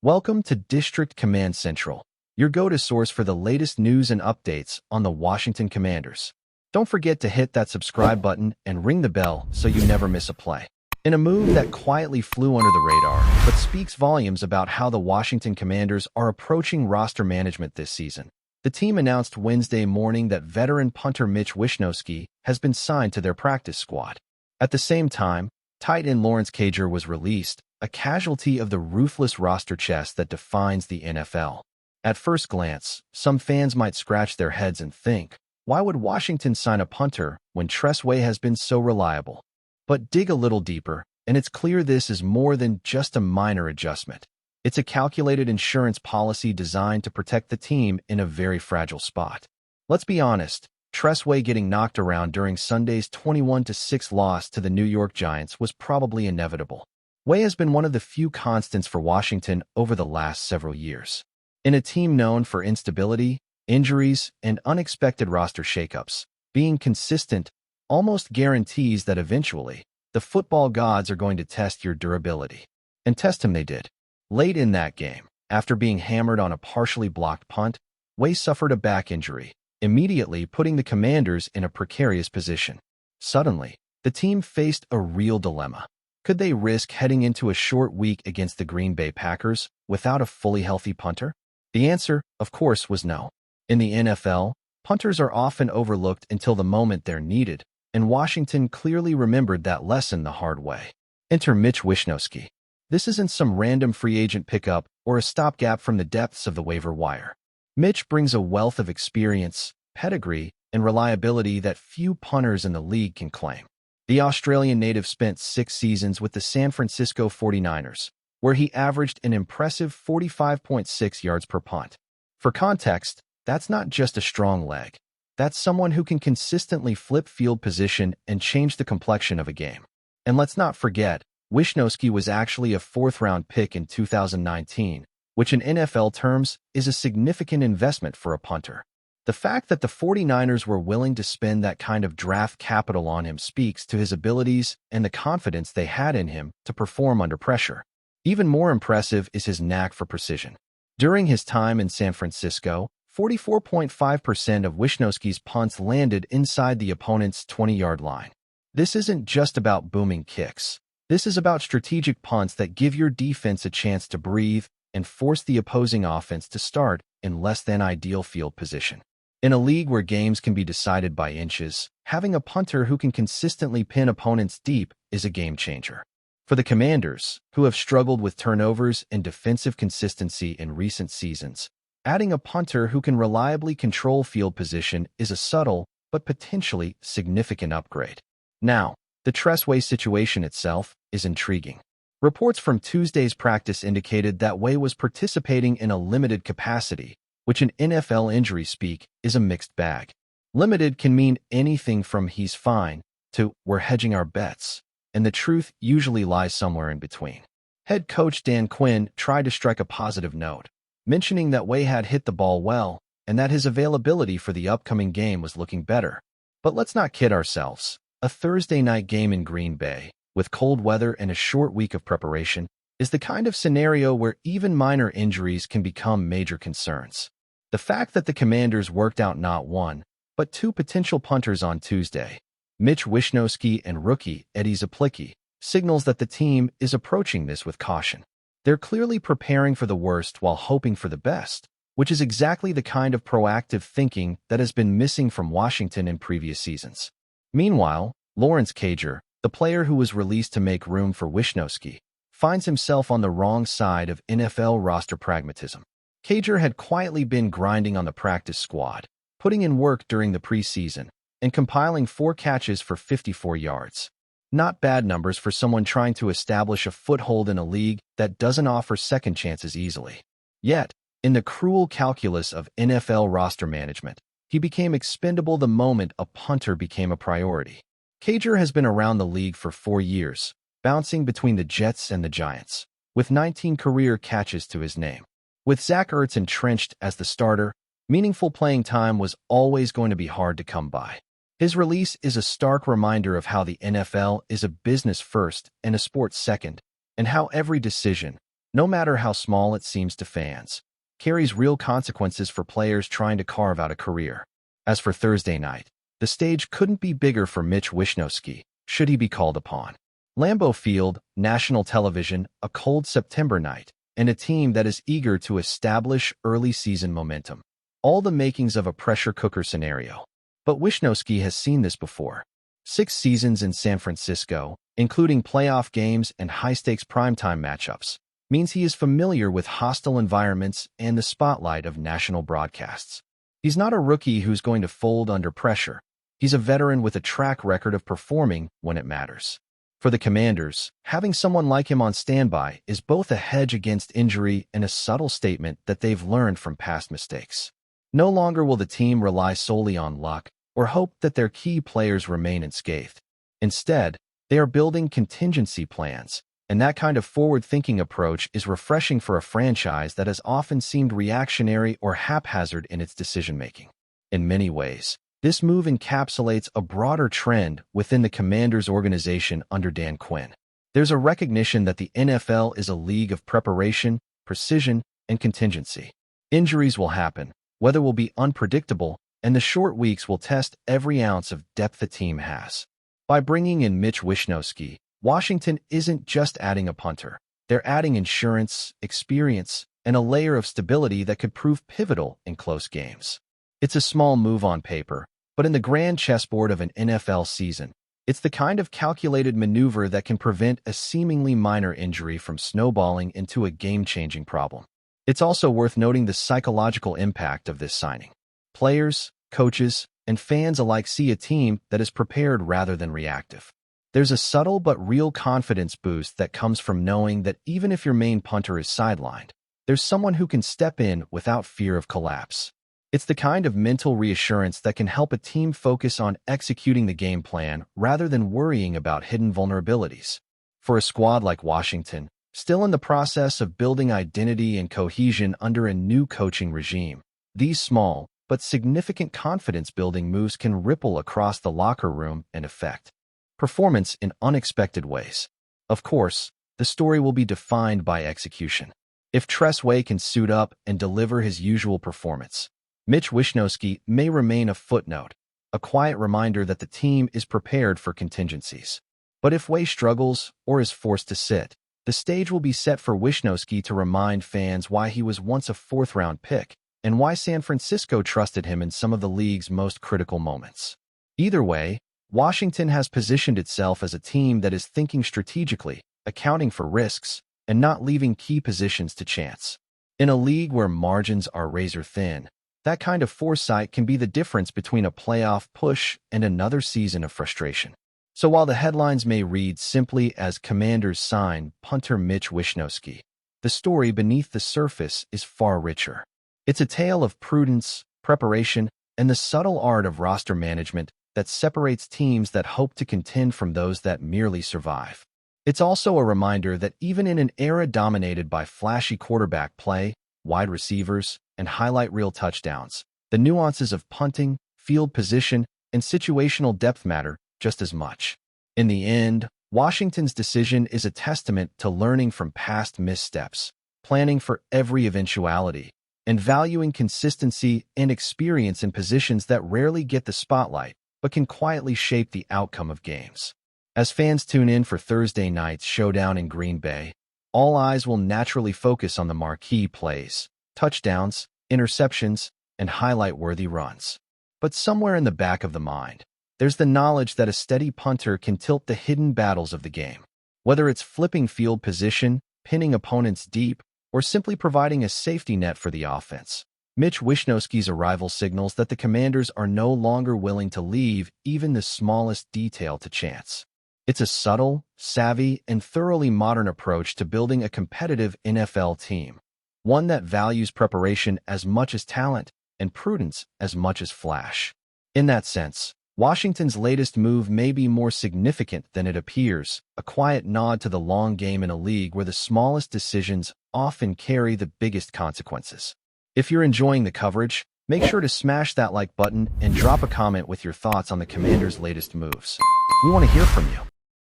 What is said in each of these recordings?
Welcome to District Command Central, your go-to source for the latest news and updates on the Washington Commanders. Don't forget to hit that subscribe button and ring the bell so you never miss a play. In a move that quietly flew under the radar, but speaks volumes about how the Washington Commanders are approaching roster management this season, the team announced Wednesday morning that veteran punter Wishnowski has been signed to their practice squad. At the same time, tight end Lawrence Cager was released, a casualty of the ruthless roster chess that defines the NFL. At first glance, some fans might scratch their heads and think, why would Washington sign a punter when Tressway has been so reliable? But dig a little deeper, and it's clear this is more than just a minor adjustment. It's a calculated insurance policy designed to protect the team in a very fragile spot. Let's be honest, Tressway getting knocked around during Sunday's 21-6 loss to the New York Giants was probably inevitable. Way has been one of the few constants for Washington over the last several years. In a team known for instability, injuries, and unexpected roster shakeups, being consistent almost guarantees that eventually, the football gods are going to test your durability. And test him they did. Late in that game, after being hammered on a partially blocked punt, Way suffered a back injury, immediately putting the Commanders in a precarious position. Suddenly, the team faced a real dilemma. Could they risk heading into a short week against the Green Bay Packers without a fully healthy punter? The answer, of course, was no. In the NFL, punters are often overlooked until the moment they're needed, and Washington clearly remembered that lesson the hard way. Enter Wishnowski. This isn't some random free agent pickup or a stopgap from the depths of the waiver wire. Mitch brings a wealth of experience, pedigree, and reliability that few punters in the league can claim. The Australian native spent 6 seasons with the San Francisco 49ers, where he averaged an impressive 45.6 yards per punt. For context, that's not just a strong leg. That's someone who can consistently flip field position and change the complexion of a game. And let's not forget, Wishnowski was actually a 4th-round pick in 2019, which in NFL terms is a significant investment for a punter. The fact that the 49ers were willing to spend that kind of draft capital on him speaks to his abilities and the confidence they had in him to perform under pressure. Even more impressive is his knack for precision. During his time in San Francisco, 44.5% of Wishnowski's punts landed inside the opponent's 20-yard line. This isn't just about booming kicks. This is about strategic punts that give your defense a chance to breathe and force the opposing offense to start in less than ideal field position. In a league where games can be decided by inches, having a punter who can consistently pin opponents deep is a game changer. For the Commanders, who have struggled with turnovers and defensive consistency in recent seasons, adding a punter who can reliably control field position is a subtle but potentially significant upgrade. Now, the Tressway situation itself is intriguing. Reports from Tuesday's practice indicated that Way was participating in a limited capacity, which in NFL injury speak is a mixed bag. Limited can mean anything from he's fine to we're hedging our bets, and the truth usually lies somewhere in between. Head coach Dan Quinn tried to strike a positive note, mentioning that Way had hit the ball well and that his availability for the upcoming game was looking better. But let's not kid ourselves. A Thursday night game in Green Bay, with cold weather and a short week of preparation, is the kind of scenario where even minor injuries can become major concerns. The fact that the Commanders worked out not one, but 2 potential punters on Tuesday, Wishnowski and rookie Eddie Zaplicki, signals that the team is approaching this with caution. They're clearly preparing for the worst while hoping for the best, which is exactly the kind of proactive thinking that has been missing from Washington in previous seasons. Meanwhile, Lawrence Cager, the player who was released to make room for Wishnowski, finds himself on the wrong side of NFL roster pragmatism. Cager had quietly been grinding on the practice squad, putting in work during the preseason, and compiling 4 catches for 54 yards. Not bad numbers for someone trying to establish a foothold in a league that doesn't offer second chances easily. Yet, in the cruel calculus of NFL roster management, he became expendable the moment a punter became a priority. Cager has been around the league for 4 years, bouncing between the Jets and the Giants, with 19 career catches to his name. With Zach Ertz entrenched as the starter, meaningful playing time was always going to be hard to come by. His release is a stark reminder of how the NFL is a business first and a sport second, and how every decision, no matter how small it seems to fans, carries real consequences for players trying to carve out a career. As for Thursday night, the stage couldn't be bigger for Mitch Wishnowski, should he be called upon. Lambeau Field, national television, a cold September night, and a team that is eager to establish early season momentum. All the makings of a pressure cooker scenario. But Wishnowski has seen this before. 6 seasons in San Francisco, including playoff games and high-stakes primetime matchups, means he is familiar with hostile environments and the spotlight of national broadcasts. He's not a rookie who's going to fold under pressure. He's a veteran with a track record of performing when it matters. For the Commanders, having someone like him on standby is both a hedge against injury and a subtle statement that they've learned from past mistakes. No longer will the team rely solely on luck or hope that their key players remain unscathed. Instead, they are building contingency plans, and that kind of forward-thinking approach is refreshing for a franchise that has often seemed reactionary or haphazard in its decision-making. In many ways, this move encapsulates a broader trend within the Commanders organization under Dan Quinn. There's a recognition that the NFL is a league of preparation, precision, and contingency. Injuries will happen, weather will be unpredictable, and the short weeks will test every ounce of depth the team has. By bringing in Mitch Wishnowski, Washington isn't just adding a punter. They're adding insurance, experience, and a layer of stability that could prove pivotal in close games. It's a small move on paper, but in the grand chessboard of an NFL season, it's the kind of calculated maneuver that can prevent a seemingly minor injury from snowballing into a game-changing problem. It's also worth noting the psychological impact of this signing. Players, coaches, and fans alike see a team that is prepared rather than reactive. There's a subtle but real confidence boost that comes from knowing that even if your main punter is sidelined, there's someone who can step in without fear of collapse. It's the kind of mental reassurance that can help a team focus on executing the game plan rather than worrying about hidden vulnerabilities. For a squad like Washington, still in the process of building identity and cohesion under a new coaching regime, these small but significant confidence-building moves can ripple across the locker room and affect performance in unexpected ways. Of course, the story will be defined by execution. If Tress Way can suit up and deliver his usual performance, Mitch Wishnowski may remain a footnote, a quiet reminder that the team is prepared for contingencies. But if Way struggles or is forced to sit, the stage will be set for Wishnowski to remind fans why he was once a 4th-round pick and why San Francisco trusted him in some of the league's most critical moments. Either way, Washington has positioned itself as a team that is thinking strategically, accounting for risks, and not leaving key positions to chance. In a league where margins are razor-thin, that kind of foresight can be the difference between a playoff push and another season of frustration. So while the headlines may read simply as Commanders sign punter Mitch Wishnowski, the story beneath the surface is far richer. It's a tale of prudence, preparation, and the subtle art of roster management that separates teams that hope to contend from those that merely survive. It's also a reminder that even in an era dominated by flashy quarterback play, wide receivers, and highlight reel touchdowns, the nuances of punting, field position, and situational depth matter just as much. In the end, Washington's decision is a testament to learning from past missteps, planning for every eventuality, and valuing consistency and experience in positions that rarely get the spotlight but can quietly shape the outcome of games. As fans tune in for Thursday night's showdown in Green Bay, all eyes will naturally focus on the marquee plays, touchdowns, interceptions, and highlight-worthy runs. But somewhere in the back of the mind, there's the knowledge that a steady punter can tilt the hidden battles of the game. Whether it's flipping field position, pinning opponents deep, or simply providing a safety net for the offense, Mitch Wishnowski's arrival signals that the Commanders are no longer willing to leave even the smallest detail to chance. It's a subtle, savvy, and thoroughly modern approach to building a competitive NFL team, one that values preparation as much as talent and prudence as much as flash. In that sense, Washington's latest move may be more significant than it appears, a quiet nod to the long game in a league where the smallest decisions often carry the biggest consequences. If you're enjoying the coverage, make sure to smash that like button and drop a comment with your thoughts on the Commanders' latest moves. We want to hear from you.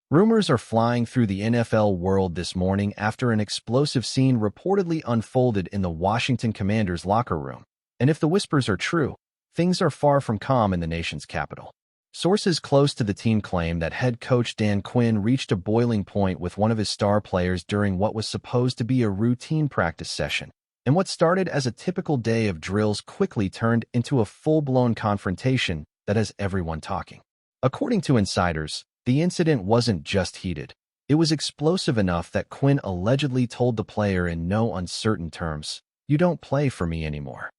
Rumors are flying through the NFL world this morning after an explosive scene reportedly unfolded in the Washington Commanders' locker room. And if the whispers are true, things are far from calm in the nation's capital. Sources close to the team claim that head coach Dan Quinn reached a boiling point with one of his star players during what was supposed to be a routine practice session. And what started as a typical day of drills quickly turned into a full-blown confrontation that has everyone talking. According to insiders, the incident wasn't just heated. It was explosive enough that Quinn allegedly told the player in no uncertain terms, "You don't play for me anymore."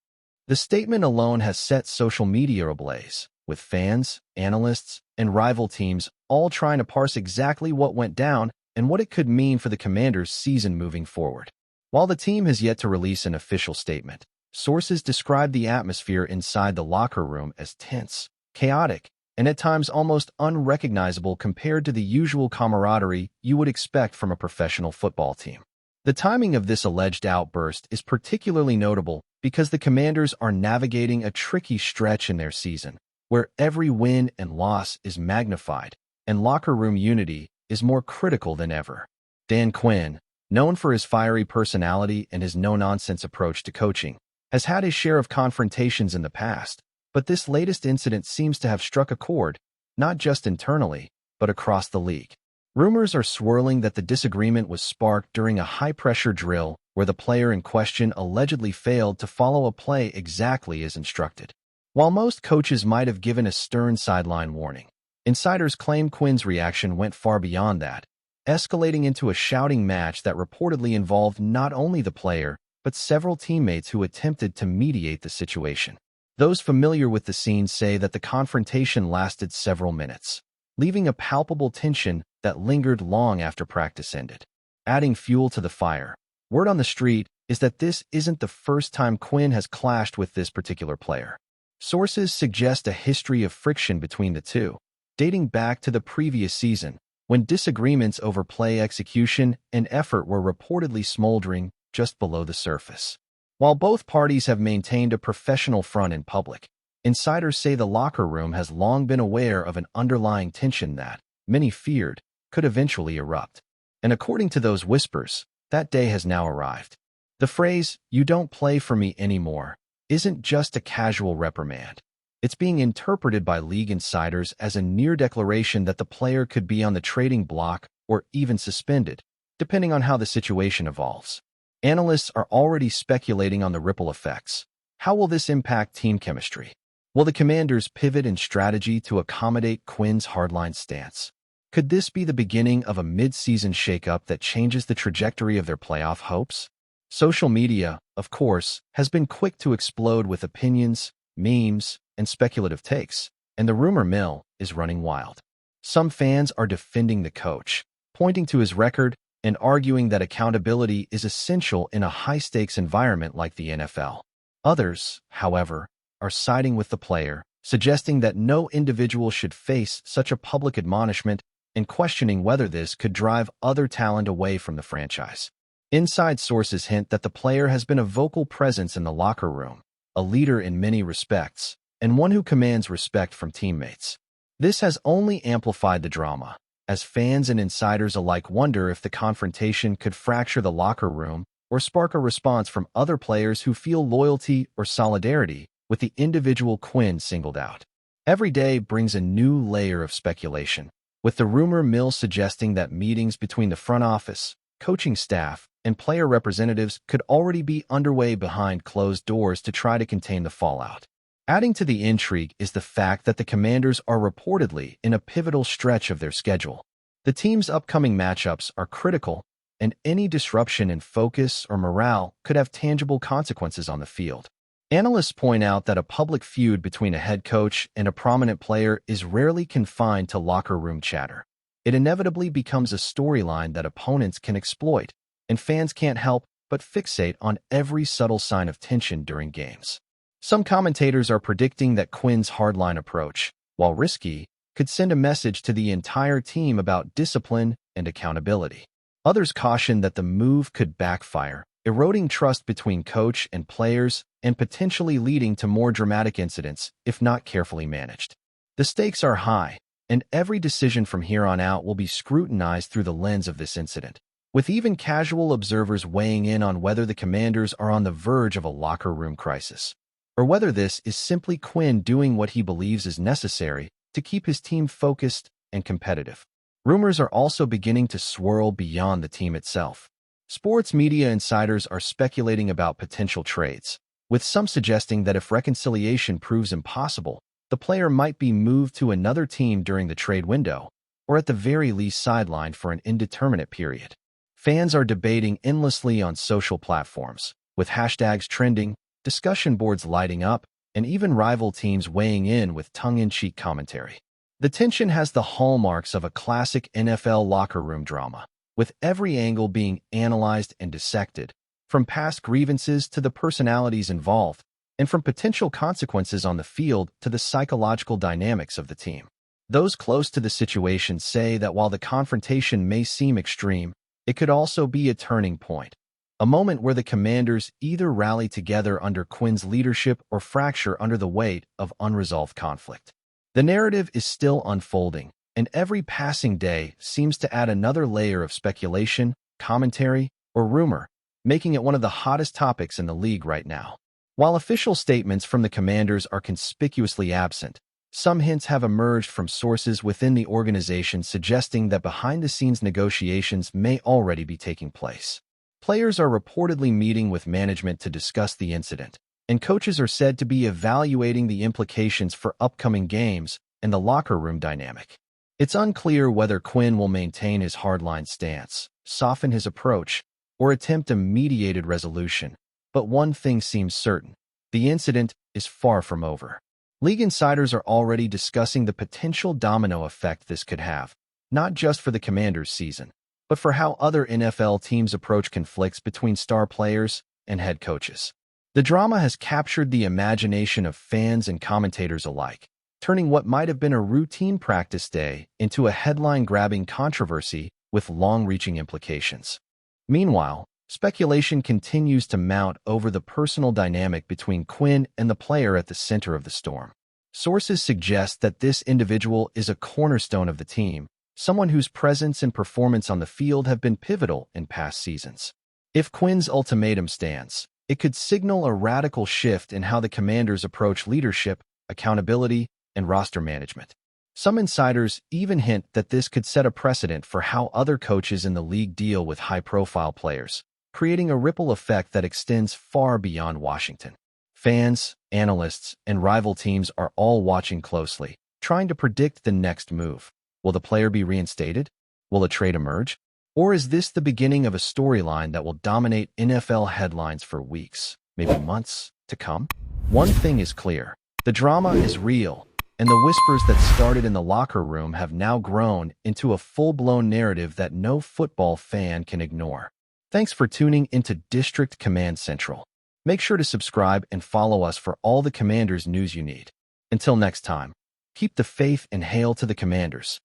The statement alone has set social media ablaze, with fans, analysts, and rival teams all trying to parse exactly what went down and what it could mean for the Commanders' season moving forward. While the team has yet to release an official statement, sources describe the atmosphere inside the locker room as tense, chaotic, and at times almost unrecognizable compared to the usual camaraderie you would expect from a professional football team. The timing of this alleged outburst is particularly notable because the Commanders are navigating a tricky stretch in their season, where every win and loss is magnified, and locker room unity is more critical than ever. Dan Quinn, known for his fiery personality and his no-nonsense approach to coaching, has had his share of confrontations in the past, but this latest incident seems to have struck a chord, not just internally, but across the league. Rumors are swirling that the disagreement was sparked during a high-pressure drill where the player in question allegedly failed to follow a play exactly as instructed. While most coaches might have given a stern sideline warning, insiders claim Quinn's reaction went far beyond that, escalating into a shouting match that reportedly involved not only the player, but several teammates who attempted to mediate the situation. Those familiar with the scene say that the confrontation lasted several minutes, leaving a palpable tension that lingered long after practice ended. Adding fuel to the fire, word on the street is that this isn't the first time Quinn has clashed with this particular player. Sources suggest a history of friction between the two, dating back to the previous season, when disagreements over play execution and effort were reportedly smoldering just below the surface. While both parties have maintained a professional front in public, insiders say the locker room has long been aware of an underlying tension that, many feared, could eventually erupt. And according to those whispers, that day has now arrived. The phrase, "You don't play for me anymore," isn't just a casual reprimand. It's being interpreted by league insiders as a near declaration that the player could be on the trading block or even suspended, depending on how the situation evolves. Analysts are already speculating on the ripple effects. How will this impact team chemistry? Will the Commanders pivot in strategy to accommodate Quinn's hardline stance? Could this be the beginning of a mid-season shakeup that changes the trajectory of their playoff hopes? Social media, of course, has been quick to explode with opinions, memes, and speculative takes, and the rumor mill is running wild. Some fans are defending the coach, pointing to his record and arguing that accountability is essential in a high-stakes environment like the NFL. Others, however, are siding with the player, suggesting that no individual should face such a public admonishment and questioning whether this could drive other talent away from the franchise. Inside sources hint that the player has been a vocal presence in the locker room, a leader in many respects, and one who commands respect from teammates. This has only amplified the drama, as fans and insiders alike wonder if the confrontation could fracture the locker room or spark a response from other players who feel loyalty or solidarity with the individual Quinn singled out. Every day brings a new layer of speculation, with the rumor mill suggesting that meetings between the front office, coaching staff, and player representatives could already be underway behind closed doors to try to contain the fallout. Adding to the intrigue is the fact that the Commanders are reportedly in a pivotal stretch of their schedule. The team's upcoming matchups are critical, and any disruption in focus or morale could have tangible consequences on the field. Analysts point out that a public feud between a head coach and a prominent player is rarely confined to locker room chatter. It inevitably becomes a storyline that opponents can exploit, and fans can't help but fixate on every subtle sign of tension during games. Some commentators are predicting that Quinn's hardline approach, while risky, could send a message to the entire team about discipline and accountability. Others caution that the move could backfire, eroding trust between coach and players and potentially leading to more dramatic incidents if not carefully managed. The stakes are high, and every decision from here on out will be scrutinized through the lens of this incident, with even casual observers weighing in on whether the Commanders are on the verge of a locker room crisis, or whether this is simply Quinn doing what he believes is necessary to keep his team focused and competitive. Rumors are also beginning to swirl beyond the team itself. Sports media insiders are speculating about potential trades, with some suggesting that if reconciliation proves impossible, the player might be moved to another team during the trade window, or at the very least sidelined for an indeterminate period. Fans are debating endlessly on social platforms, with hashtags trending, discussion boards lighting up, and even rival teams weighing in with tongue-in-cheek commentary. The tension has the hallmarks of a classic NFL locker room drama, with every angle being analyzed and dissected, from past grievances to the personalities involved, and from potential consequences on the field to the psychological dynamics of the team. Those close to the situation say that while the confrontation may seem extreme, it could also be a turning point, a moment where the Commanders either rally together under Quinn's leadership or fracture under the weight of unresolved conflict. The narrative is still unfolding, and every passing day seems to add another layer of speculation, commentary, or rumor, making it one of the hottest topics in the league right now. While official statements from the Commanders are conspicuously absent, some hints have emerged from sources within the organization suggesting that behind-the-scenes negotiations may already be taking place. Players are reportedly meeting with management to discuss the incident, and coaches are said to be evaluating the implications for upcoming games and the locker room dynamic. It's unclear whether Quinn will maintain his hardline stance, soften his approach, or attempt a mediated resolution. But one thing seems certain: the incident is far from over. League insiders are already discussing the potential domino effect this could have, not just for the Commanders' season, but for how other NFL teams approach conflicts between star players and head coaches. The drama has captured the imagination of fans and commentators alike, turning what might have been a routine practice day into a headline-grabbing controversy with long-reaching implications. Meanwhile, speculation continues to mount over the personal dynamic between Quinn and the player at the center of the storm. Sources suggest that this individual is a cornerstone of the team, someone whose presence and performance on the field have been pivotal in past seasons. If Quinn's ultimatum stands, it could signal a radical shift in how the Commanders approach leadership, accountability, and roster management. Some insiders even hint that this could set a precedent for how other coaches in the league deal with high-profile players, creating a ripple effect that extends far beyond Washington. Fans, analysts, and rival teams are all watching closely, trying to predict the next move. Will the player be reinstated? Will a trade emerge? Or is this the beginning of a storyline that will dominate NFL headlines for weeks, maybe months, to come? One thing is clear: the drama is real, and the whispers that started in the locker room have now grown into a full-blown narrative that no football fan can ignore. Thanks for tuning into District Command Central. Make sure to subscribe and follow us for all the Commanders news you need. Until next time, keep the faith and hail to the Commanders.